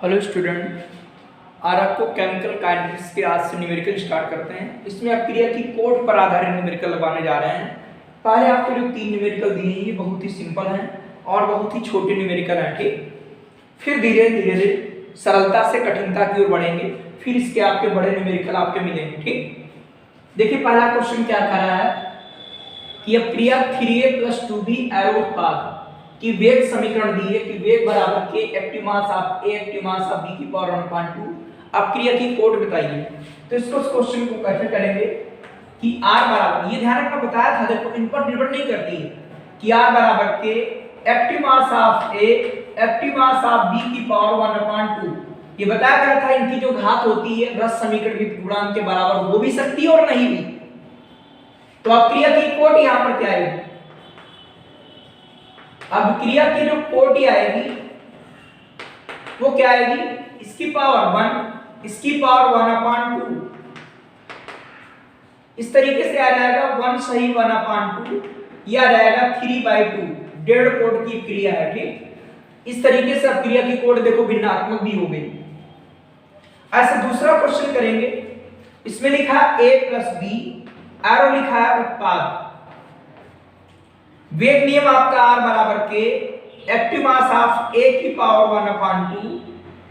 Hello student, आज आपको chemical kinetics के आज से न्यूमेरिकल स्टार्ट करते हैं। इसमें आप क्रिया की कोड पर आधारित न्यूमेरिकल लगाने जा रहे हैं। पहले आपको जो 3 न्यूमेरिकल दिए हैं ये बहुत ही सिंपल हैं और बहुत ही छोटे न्यूमेरिकल हैं, ठीक। फिर धीरे धीरे सरलता से कठिनता की ओर बढ़ेंगे, फिर इसके आपके बड़े न्यूमेरिकल आपके मिलेंगे, ठीक। देखिए पहला क्वेश्चन क्या कह रहा है कि अब क्रिया 3a + 2b एरो उत्पाद कि वेग समीकरण दी है कि वेग बराबर k active mass of a active mass of b की पावर 1/2। अब क्रिया की कोड बताइए। तो इसको क्वेश्चन को कैसे करेंगे कि r बराबर, ये ध्यान रखना बताया था, देखो इन पर निर्भर नहीं करती है कि r बराबर k active mass of a active mass of b की पावर 1/2। ये बताया गया था इनकी जो घात होती है रस समीकरण के गुणांक के बराबर हो भी सकती है और नहीं भी। तो अब क्रिया की कोड यहां पर क्या आएगी? अब क्रिया की जो कोटि आएगी वो क्या आएगी? इसकी पावर 1, इसकी पावर 1/2। इस तरीके से आ जाएगा 1 सही 1/2, यह आ जाएगा 3/2। डेढ़ कोट की क्रिया है, ठीक। इस तरीके से अब क्रिया की कोट देखो भिन्नात्मक भी हो गई। ऐसे दूसरा क्वेश्चन करेंगे। इसमें लिखा a + b, एरो लिखा है उत्पाद। वेग नियम आपका r बराबर k active mass of a की power 1/2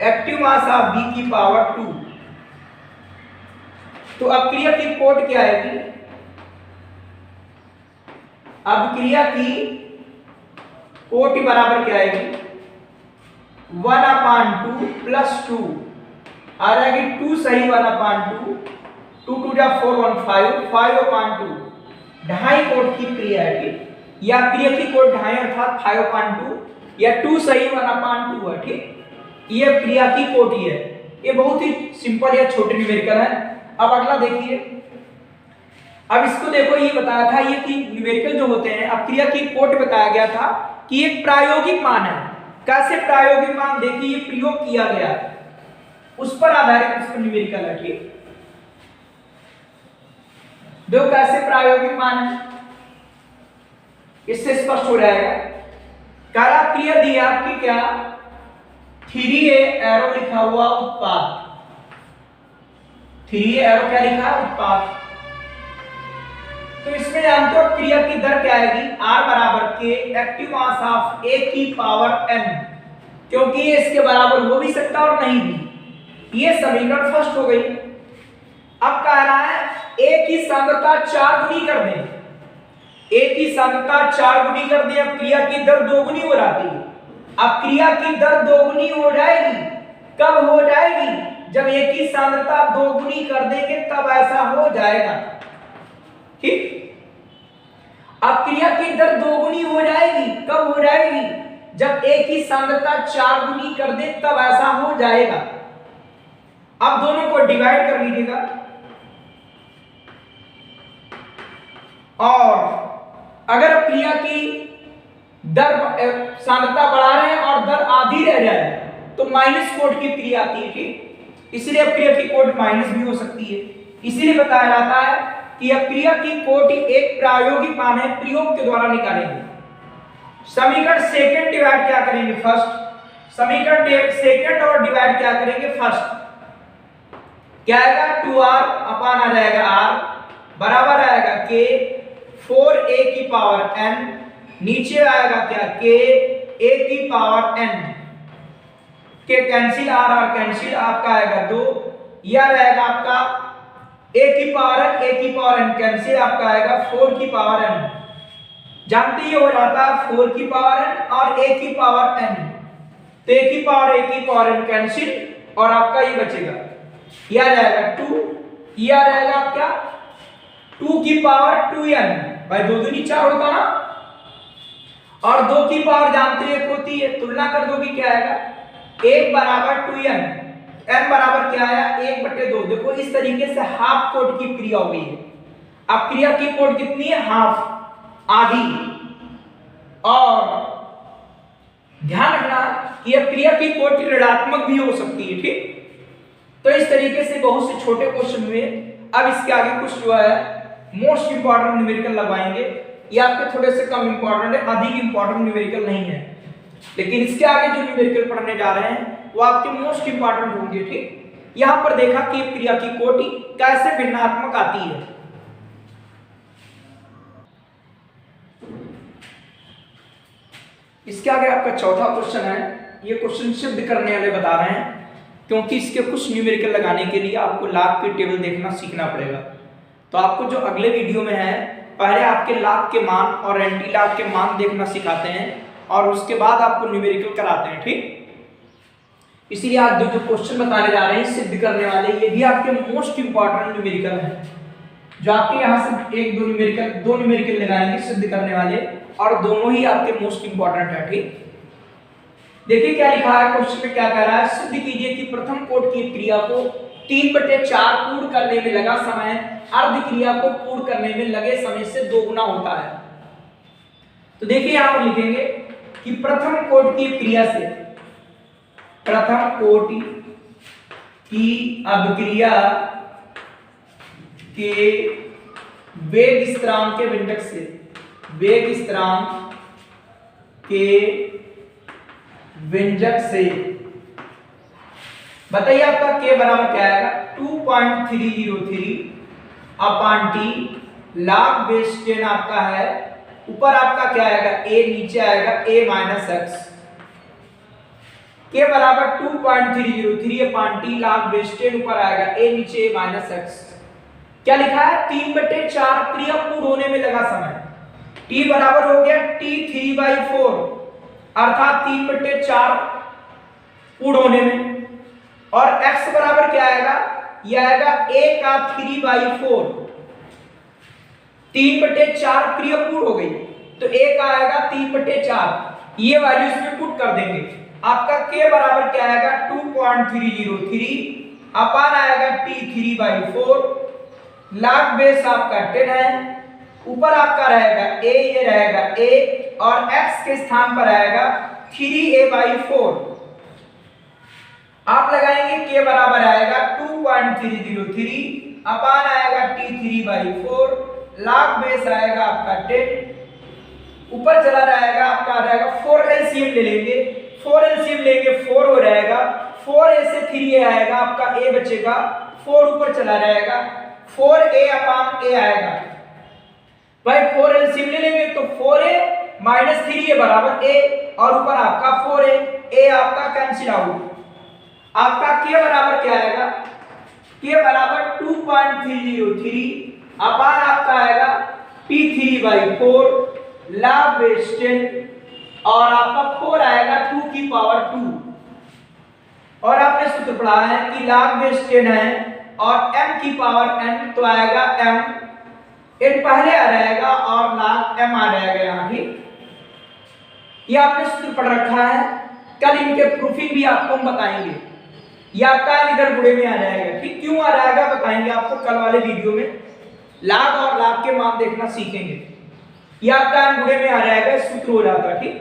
active mass of b की पावर 2। तो अब क्रिया की कोट क्या आएगी? अब क्रिया की कोट बराबर क्या आएगी? 1/2 + 2 आ जाएगी 2 सही 1/2, 2 2 जा 4 1 5 5/2। ढाई कोट की क्रिया है, ठीक। या क्रिया की कोट ढाई अर्थात 5/2 या 2 सही 1/2 है, ठीक। ये क्रिया की कोट ही है। ये बहुत ही सिंपल या छोटे न्यूमेरिकल है। अब अगला देखिए। अब इसको देखो, ये बताया था ये कि न्यूमेरिकल जो होते हैं, अब क्रिया की कोट बताया गया था कि एक प्रायोगिक मान है। कैसे प्रायोगिक मान? देखिए ये प्रयोग किया गया उस पर आधारित इसका न्यूमेरिकल है, ठीक। देखो कैसे प्रायोगिक मान है, इससे स्पष्ट हो जाएगा। काला क्रिया दी है आपकी क्या? 3a एरो लिखा हुआ उत्पाद। 3a एरो क्या लिखा है? उत्पाद। तो इसमें जानते हो क्रिया की दर क्या आएगी? r बराबर k active mass of a की पावर n, क्योंकि ये इसके बराबर हो भी सकता और नहीं भी। ये समीकरण फर्स्ट हो गई। अब कह रहा है a की सांद्रता 4 गुनी कर दें। a की सांद्रता 4 गुनी कर दें। अब क्रिया की दर 2 गुनी हो जाती है। अब क्रिया की दर 2 गुनी हो जाएगी। कब हो जाएगी? जब a की सांद्रता 2 गुनी कर देंगे तब ऐसा हो जाएगा, ठीक। अब क्रिया की दर 2 गुनी हो जाएगी। कब हो जाएगी? जब a की सांद्रता 4 गुनी कर दे तब ऐसा हो जाएगा। अब दोनों को डिवाइड कर लीजिएगा और अगर क्रिया की दर सांद्रता बढ़ा रहे हैं और दर आधी रह जाए तो माइनस कोट की क्रिया आती है, ठीक। इसलिए अब क्रिया की कोट माइनस भी हो सकती है। इसीलिए बताया जाता है कि अब क्रिया की कोट एक प्रायोगिक मान है, प्रयोग के द्वारा निकालेंगे। समीकरण सेकंड डिवाइड क्या करेंगे? फर्स्ट। समीकरण सेकंड और डिवाइड क्या करेंगे? फर्स्ट। क्या आएगा? 2r अपान आ जाएगा r बराबर आएगा k 4a की पावर n, नीचे आएगा क्या? k a की पावर n। के कैंसिल r कैंसिल, आपका आएगा 2, यह रहेगा आपका a की पावर n, a की पावर n कैंसिल, आपका आएगा 4 की पावर n। जानते ही हो जाता है 4 की पावर n और a की पावर n। तो a की पावर n कैंसिल और आपका ये बचेगा, यह आ जाएगा 2, यह आ जाएगा क्या? 2 की पावर 2n। भाई 2 दूनी 4 होता ना, और 2 की पावर जानते हो 1 होती है। तुलना कर दोगे क्या आएगा? 1 बराबर 2n, n बराबर क्या आया? 1/2। देखो इस तरीके से हाफ कोट की क्रिया हो गई है। अब क्रिया की कोट कितनी है? हाफ, आधी। और ध्यान रखना कि अब क्रिया की कोट ऋणात्मक भी हो सकती है, ठीक। तो इस तरीके से बहुत से छोटे क्वेश्चन हुए। अब इसके आगे कुछ जो है मोस्ट इंपॉर्टेंट न्यूमेरिकल लगवाएंगे। ये आपके थोड़े से कम इंपॉर्टेंट है, अधिक इंपॉर्टेंट न्यूमेरिकल नहीं है। लेकिन इसके आगे जो न्यूमेरिकल पढ़ने जा रहे हैं वो आपके मोस्ट इंपॉर्टेंट होंगे। ठीक, यहां पर देखा कि क्रिया की कोटि कैसे भिन्नात्मक आती है। इसके आगे आपका चौथा क्वेश्चन है। ये क्वेश्चन सिद्ध करने वाले बता रहे हैं, क्योंकि इसके कुछ न्यूमेरिकल लगाने के लिए आपको लाभ की टेबल देखना सीखना पड़ेगा। तो आपको जो अगले वीडियो में है, पहले आपके लाभ के मान और एंटी लाभ के मान देखना सिखाते हैं और उसके बाद आपको न्यूमेरिकल कराते हैं। ठीक, इसीलिए आज जो क्वेश्चन बताने जा रहे हैं सिद्ध करने वाले, ये भी आपके मोस्ट इंपॉर्टेंट न्यूमेरिकल है, जो आपके यहाँ से एक दो न्यूमेरिकल लगाएंगे सिद्ध करने वाले, और दोनों ही आपके मोस्ट इंपॉर्टेंट है। ठीक, देखिए क्या लिखा है क्वेश्चन में, क्या कह रहा है, सिद्ध कीजिए कि प्रथम कोट की क्रिया को 3/4 पूर्ण करने में लगा समय अर्ध क्रिया को पूर्ण करने में लगे समय से 2 गुना होता है। तो देखिए यहां पर लिखेंगे कि प्रथम कोट की क्रिया से, प्रथम कोट की अभिक्रिया के वेग स्थिरांक के व्यंजक से, वेग स्थिरांक के व्यंजक से बताइए आपका k बराबर क्या आएगा, 2.303 अपॉन टी log बेस 10 आपका है, ऊपर आपका क्या आएगा a, नीचे आएगा a माइनस एक्स। k बराबर 2.303 अपॉन टी log बेस 10, ऊपर आएगा a, नीचे a माइनस एक्स। क्या लिखा है, 3/4 क्रिया पूर्ण होने में लगा समय, t बराबर हो गया t 3/4 अर्थात 3/4 पूर्ण होने में, और x बराबर क्या आएगा, यह आएगा a का 3/4, 3/4 क्रिया पूर्ण हो गई तो a का आएगा 3/4, ये वैल्यू इसमें पुट कर देंगे। आपका k बराबर क्या आएगा 2.303 अपान आएगा t 3/4, log बेस आपका 10 है, ऊपर आपका रहेगा a, ये रहेगा a, और x के स्थान पर आएगा 3a/4। आप लगाएंगे k बराबर आएगा 2.303 अपान आएगा t 3/4, log बेस आएगा आपका 10, ऊपर चला जाएगा आपका आ जाएगा 4 एलसीएम ले लेंगे, 4 एलसीएम लेंगे 4 हो जाएगा, 4a से 3a आएगा, आपका a बचेगा, 4 ऊपर चला जाएगा, 4a अपान a आएगा। भाई 4 एलसीएम ले लेंगे तो 4a माइनस 3a बराबर a, और ऊपर आपका 4a, a आपका कैंसिल आउट। आपका k बराबर क्या आएगा, k बराबर 2.303 अपान आपका आएगा t 3/4 log बेस 10, और आपका 4 आएगा 2 की पावर 2, और आपने सूत्र पढ़ा है कि log बेस 10 है और m की पावर n, तो आएगा m, n पहले आ जाएगा और log m आ जाएगा यहाँ। ठीक, ये आपने सूत्र पढ़ रखा है, कल इनके प्रूफिंग भी आपको हम बताएंगे, ये आपका इधर बुढ़े में आ जाएगा। ठीक, क्यों आ जाएगा बताएंगे आपको कल वाले वीडियो में, लाभ और लाभ के मान देखना सीखेंगे, ये आपका बुढ़े में आ जाएगा, सूत्र हो जाता है। ठीक,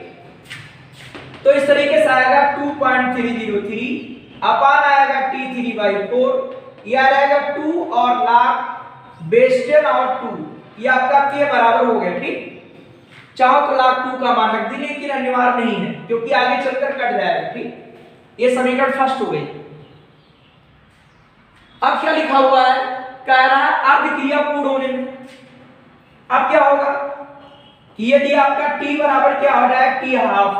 तो इस तरीके से आएगा 2.303 अपान आएगा t 3/4, ये आ जाएगा 2 और log बेस 10 और 2, ये आपका k बराबर हो गया। ठीक, चाहो तो log 2 का मान रख दी, लेकिन अनिवार्य नहीं है क्योंकि आगे चलकर कट जाएगा। ठीक, ये समीकरण फर्स्ट हो गई। अब क्या लिखा हुआ है, कह रहा है अर्ध क्रिया पूर्ण होने में, अब क्या होगा, यदि आपका t बराबर क्या हो जाए t हाफ,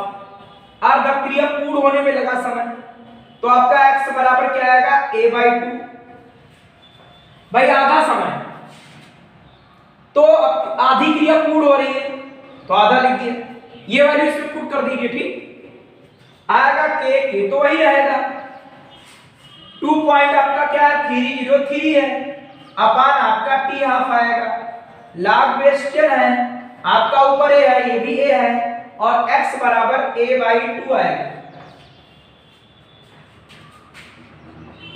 अर्ध क्रिया पूर्ण होने में लगा समय, तो आपका x बराबर क्या आएगा a/2, भाई आधा समय, तो आधी क्रिया पूर्ण हो रही है तो आधा लिख दिया, ये वैल्यू इसमें पुट कर दीजिए। ठीक, आएगा k तो वही रहेगा, 2 पॉइंट आपका क्या है 303 है, अपान आपका t हाफ आएगा, log बेस 10 है, आपका ऊपर a है, ये भी a है, और x बराबर a/2 आएगा।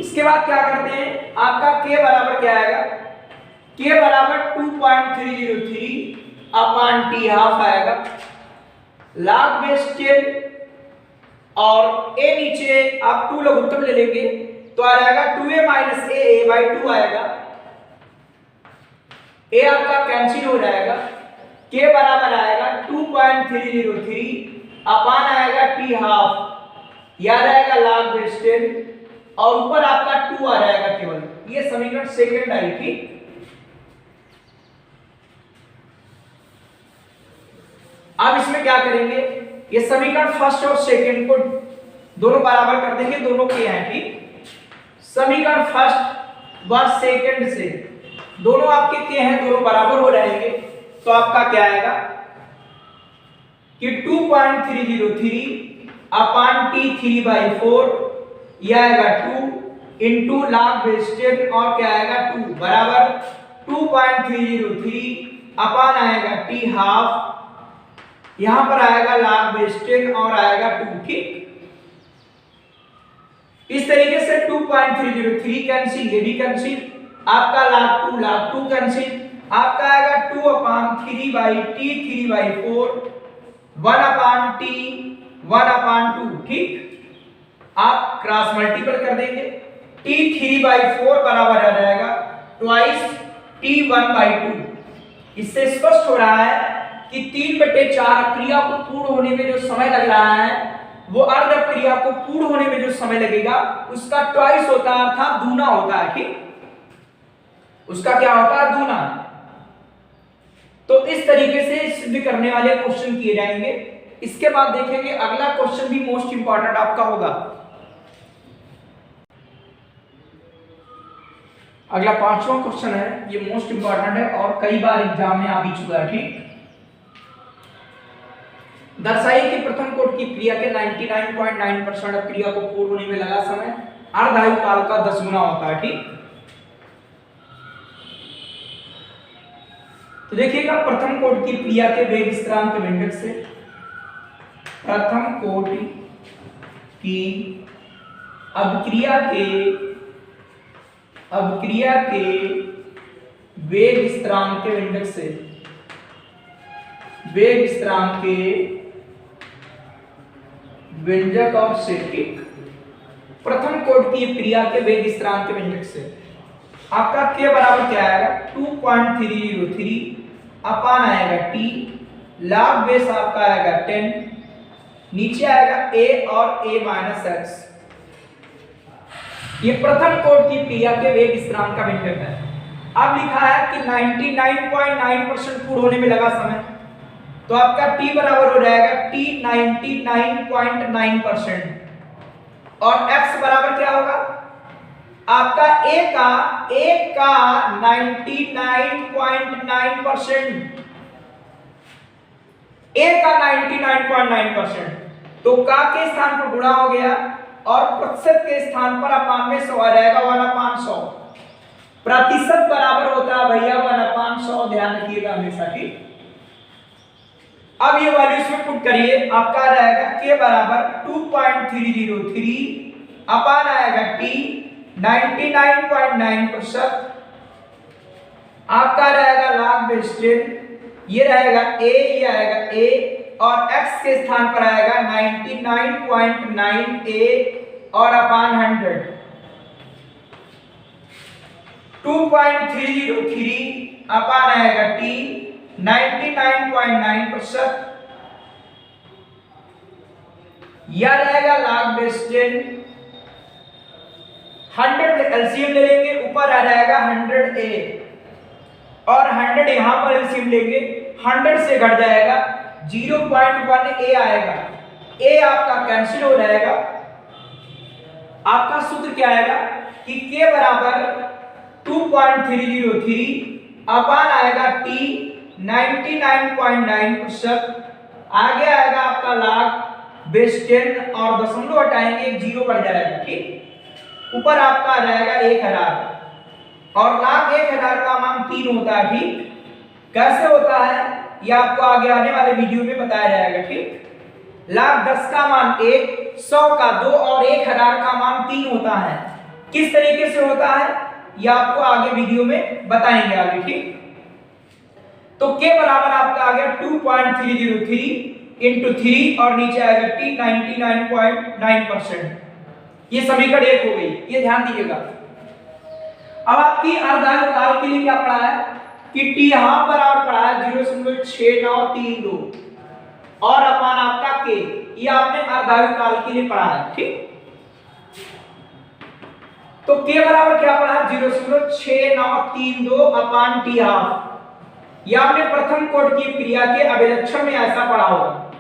इसके बाद क्या करते हैं, आपका k बराबर क्या आएगा, k बराबर 2.303 अपान t हाफ आएगा, log बेस 10 और a नीचे आप 2 लघुत्तम ले लेंगे तो आ जाएगा 2a माइनस a/2 आएगा, a आपका कैंसिल हो जाएगा, k बराबर आएगा 2.303 अपान आएगा t हाफ या रहेगा log base 10 और ऊपर आपका 2 आ जाएगा केवल। ये समीकरण सेकंड आई। ठीक, अब इसमें क्या करेंगे, ये समीकरण फर्स्ट और सेकंड को दोनों बराबर कर देंगे, दोनों के हैं। ठीक, समीकरण फर्स्ट व सेकंड से दोनों आपके के हैं, दोनों बराबर हो रहेंगे। तो आपका क्या आएगा कि 2.303 अपॉन T3/4 यह आएगा 2 इंटू log base 10 और क्या आएगा 2 बराबर 2.303 अपॉन आएगा T हाफ, यहां पर आएगा log base 10 और आएगा 2। ठीक, इस तरीके से 2.303 कैंसिल, ये भी कैंसिल, आपका log 2 कैंसिल, आपका आएगा 2 upon 3/T3/4 1 upon T 1 upon 2। ठीक, आप क्रॉस मल्टीपल कर देंगे, T3/4 बराबर आ जाएगा ट्वाइस T1/2। इससे स्पष्ट हो रहा है कि 3/4 क्रिया को पूर्ण होने में जो समय लग रहा है वो अर्ध क्रिया को पूर्ण होने में जो समय लगेगा उसका ट्वाइस होता है, अर्थात दूना होता है। ठीक, उसका क्या होता है, दूना। तो इस तरीके से सिद्ध करने वाले क्वेश्चन किए जाएंगे। इसके बाद देखेंगे अगला क्वेश्चन भी मोस्ट इंपॉर्टेंट आपका होगा। अगला 5वां क्वेश्चन है, ये मोस्ट इंपॉर्टेंट है और कई बार एग्जाम में आ भी चुका है। ठीक, दर्शाइए कि प्रथम कोट की क्रिया के 99.9% क्रिया को पूर्ण होने में लगा समय अर्धायु काल का 10 गुना होता है। ठीक, तो देखिएगा प्रथम कोट की क्रिया के वेग स्थिरांक व्यंजक से प्रथम कोट की अभिक्रिया के वेग स्थिरांक के व्यंजक से वेग स्थिरांक के व्यंजक और से। ठीक, प्रथम कोट की क्रिया के वेग स्थिरांक के व्यंजक से आपका के बराबर क्या आएगा 2.303 अपान आएगा T, log बेस आपका आएगा 10, नीचे आएगा a और a माइनस x। ये प्रथम कोट की क्रिया के वेग स्थिरांक का व्यंजक है। अब लिखा है कि 99.9% पूर्ण होने में लगा समय, तो आपका t बराबर हो जाएगा t 99.9% और x बराबर क्या होगा आपका a का 99.9%, a का 99.9%, तो का के स्थान पर गुणा हो गया और प्रतिशत के स्थान पर अपान में 100 आ जाएगा 1/100। प्रतिशत बराबर होता है भैया 1/100, ध्यान रखिएगा हमेशा। ठीक, अब ये वैल्यू इसमें पुट करिए, आपका आ जाएगा के बराबर 2.303 अपान आएगा t 99.9%, आपका रहेगा log बेस 10, ये रहेगा a, ये आएगा a और x के स्थान पर आएगा 99.9 a और अपान 100 2.303 अपान आएगा t 99.9%, यह रहेगा log बेस 10, 100 एलसीएम ले लेंगे, ऊपर आ जाएगा 100a और 100 यहां पर एलसीएम लेंगे, 100 से घट जाएगा 0.1a आएगा, a आपका कैंसिल हो जाएगा। आपका सूत्र क्या आएगा कि k बराबर 2.303 अपान आएगा t 99.9%, आगे आएगा आपका log बेस 10 और दशमलव हटाएंगे 0 बढ़ जाएगा। ठीक, ऊपर आपका आ जाएगा 1000 और log 1000 का मान 3 होता है। ठीक, कैसे होता है यह आपको आगे आने वाले वीडियो में बताया जाएगा। ठीक, log 10 का मान 1, 100 का 2 और 1000 का मान 3 होता है। किस तरीके से होता है यह आपको आगे वीडियो में बताएंगे आगे। ठीक, तो k बराबर आपका आ गया 2.303 इंटू 3 और नीचे आएगा t 99.9%। ये समीकरण 1 हो गई, ये ध्यान दीजिएगा। अब आपकी अर्धायु काल के लिए क्या पढ़ा है कि t यहां पर और पढ़ा है 0.6932, और अपान आपका के, ये आपने अर्धायु काल के लिए पढ़ा है, ठीक। तो के बराबर क्या पढ़ा है, 0.6932 अपान टी हाफ। ये आपने प्रथम कोट की क्रिया के अभिलक्षण में ऐसा पढ़ा होगा।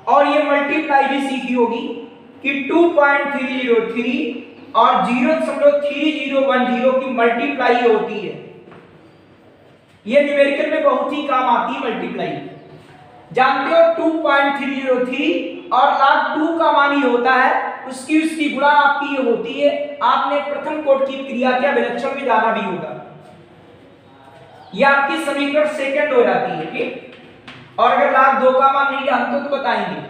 और ये मल्टीप्लाई भी सीखी होगी कि 2.303 और 0.3010 की मल्टीप्लाई होती है। ये न्यूमेरिकल में बहुत ही काम आती है मल्टीप्लाई। जानते हो 2.303 और log 2 का मान ये होता है, उसकी गुणा आपकी ये होती है। आपने प्रथम कोट की क्रिया के अभिलक्षण में जाना भी होगा। ये आपकी समीकरण सेकंड हो जाती है, ठीक। और अगर log 2 का मान नहीं जानते तो बताएंगे।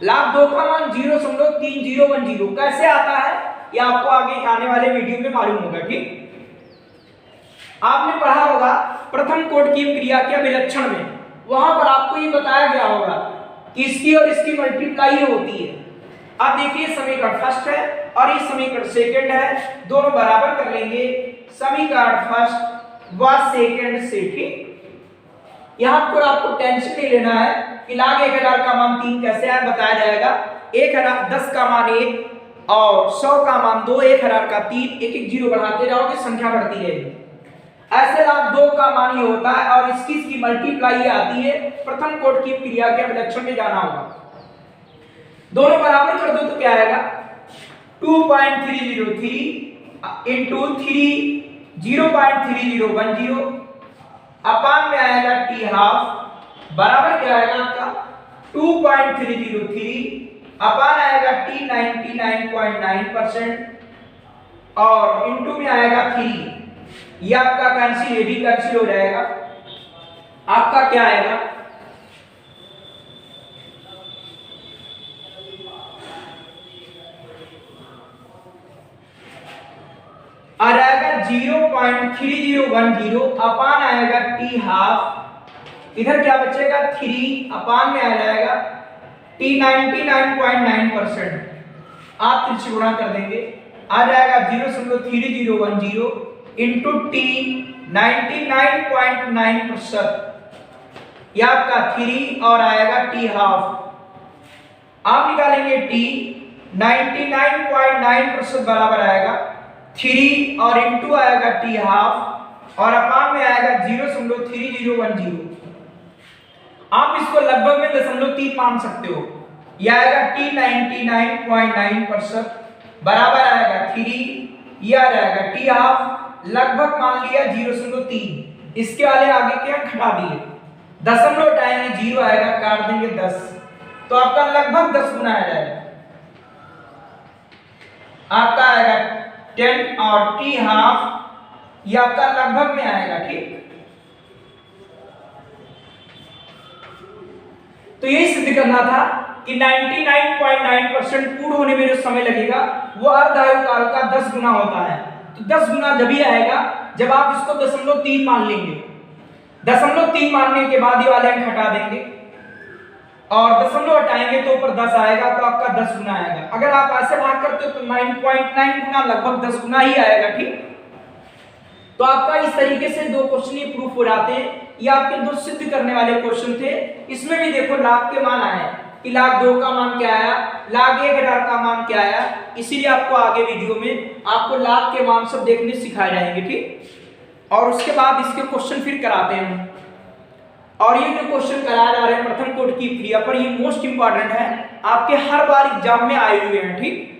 log 2 का मान 0.3010 कैसे आता है, ये आपको आगे आने वाले वीडियो में मालूम होगा, ठीक। आपने पढ़ा होगा प्रथम कोट की क्रिया के अभिलक्षण में, वहां पर आपको ये बताया गया होगा कि इसकी और इसकी मल्टीप्लाई होती है। अब देखिए समीकरण फर्स्ट है और ये समीकरण सेकंड है, दोनों बराबर कर लेंगे समीकरण फर्स्ट व सेकंड से, ठीक। यहां पर आपको टेंशन नहीं लेना है कि log 1000 का मान 3 कैसे है, बताया जाएगा। 10 का मान 1 और 100 का मान 2, 1000 का 3, एक एक जीरो बढ़ाते जाओगे संख्या बढ़ती रहेगी। ऐसे log 2 का मान ये होता है और इसकी मल्टीप्लाई आती है। प्रथम कोट की क्रिया के अभिलक्षण में जाना होगा। दोनों बराबर कर दो तो क्या आएगा, 2.303 into 0.3010 अपान में आएगा टी हाफ बराबर क्या आएगा आपका 2.303 अपान आएगा टी 99.9% और इनटू में आएगा 3। ये आपका कैंसिल, ये भी कैंसिल हो जाएगा। आपका क्या आएगा, आ जाएगा 0.3010 अपान आएगा टी हाफ। इधर क्या बचेगा 3 अपान में आ जाएगा टी 99.9%। आप 3 से गुणा कर देंगे, आ जाएगा 0.3010 इंटू टी 99.9%। यह आपका 3 और आएगा टी हाफ। आप निकालेंगे टी 99.9% बराबर आएगा 3 और इंटू आएगा टी हाफ और अपान में आएगा 0.3010। आप इसको लगभग में 0.3 मान सकते हो। यह आएगा टी 99.9% बराबर आएगा 3, यह आ जाएगा टी हाफ लगभग मान लिया 0.3। इसके वाले आगे क्या घटा दिए, दशमलव हटाएंगे 0 आएगा, काट देंगे 10, तो आपका लगभग 10 गुना आ जाएगा। आपका आएगा 10 और टी हाफ ये आपका लगभग में आएगा, ठीक। तो यही सिद्ध करना था कि 99.9% पूर्ण होने में जो समय लगेगा वो अर्धायु काल का 10 गुना होता है। तो 10 गुना जब ही आएगा जब आप इसको 0.3 मान लेंगे। 0.3 मानने के बाद ये वाले अंक हटा देंगे और दशमलव हटाएंगे तो ऊपर 10 आएगा, तो आपका 10 गुना आएगा। अगर आप ऐसे भाग करते हो तो 9.9 गुना लगभग 10 गुना ही आएगा, ठीक। तो आपका इस तरीके से 2 क्वेश्चन ये प्रूफ हो जाते हैं। ये आपके 2 सिद्ध करने वाले क्वेश्चन थे। इसमें भी देखो log के मान आए कि log 2 का मान क्या आया, log 1000 का मान क्या आया। इसीलिए आपको आगे वीडियो में आपको log के मान सब देखने सिखाए जाएंगे, ठीक। और उसके बाद इसके क्वेश्चन फिर कराते हैं। और ये जो क्वेश्चन कराया जा रहे हैं प्रथम कोट की क्रिया पर, ये मोस्ट इंपॉर्टेंट है, आपके हर बार एग्जाम में आए हुए हैं, ठीक।